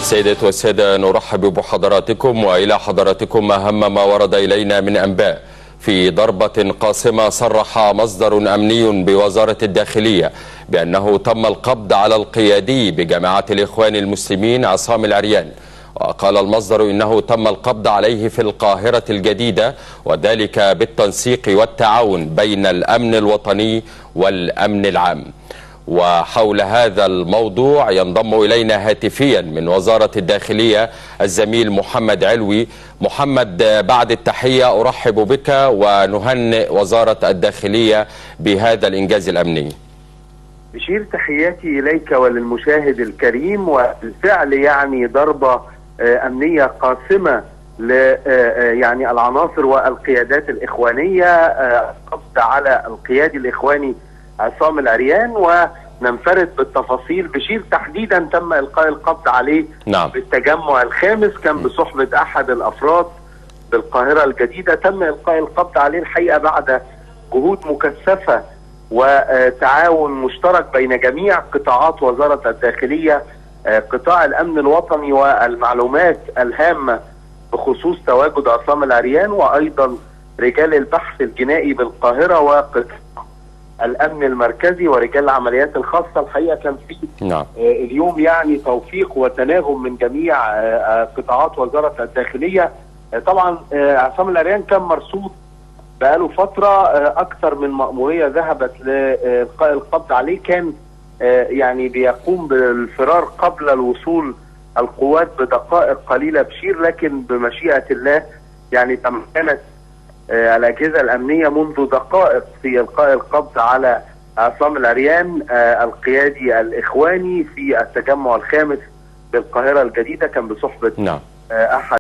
سيدات والسادة، نرحب بحضراتكم وإلى حضراتكم أهم ما ورد إلينا من أنباء. في ضربة قاصمة صرح مصدر أمني بوزارة الداخلية بأنه تم القبض على القيادي بجماعة الإخوان المسلمين عصام العريان. وقال المصدر إنه تم القبض عليه في القاهرة الجديدة، وذلك بالتنسيق والتعاون بين الأمن الوطني والأمن العام. وحول هذا الموضوع ينضم إلينا هاتفيا من وزارة الداخلية الزميل محمد علوي. محمد، بعد التحية أرحب بك ونهنئ وزارة الداخلية بهذا الإنجاز الأمني. بشير تحياتي إليك وللمشاهد الكريم. وبالفعل يعني ضربة أمنية قاسمة ل يعني العناصر والقيادات الإخوانية، قبض على القيادي الإخواني عصام العريان، وننفرد بالتفاصيل. بشير تحديدا تم إلقاء القبض عليه بالتجمع الخامس، كان بصحبة أحد الأفراد بالقاهرة الجديدة. تم إلقاء القبض عليه الحقيقة بعد جهود مكثفة وتعاون مشترك بين جميع قطاعات وزارة الداخلية، قطاع الأمن الوطني والمعلومات الهامة بخصوص تواجد عصام العريان، وأيضا رجال البحث الجنائي بالقاهرة وقطاع الأمن المركزي ورجال العمليات الخاصة. الحقيقة كان في اليوم يعني توفيق وتناغم من جميع قطاعات وزارة الداخلية. طبعا عصام العريان كان مرصود بقاله فترة، أكثر من مأمورية ذهبت لإلقاء القبض عليه. كان يعني بيقوم بالفرار قبل الوصول القوات بدقائق قليلة بشير، لكن بمشيئة الله يعني تمكنت الأجهزة الأمنية منذ دقائق في إلقاء القبض على عصام العريان القيادي الإخواني في التجمع الخامس بالقاهرة الجديدة، كان بصحبة أحد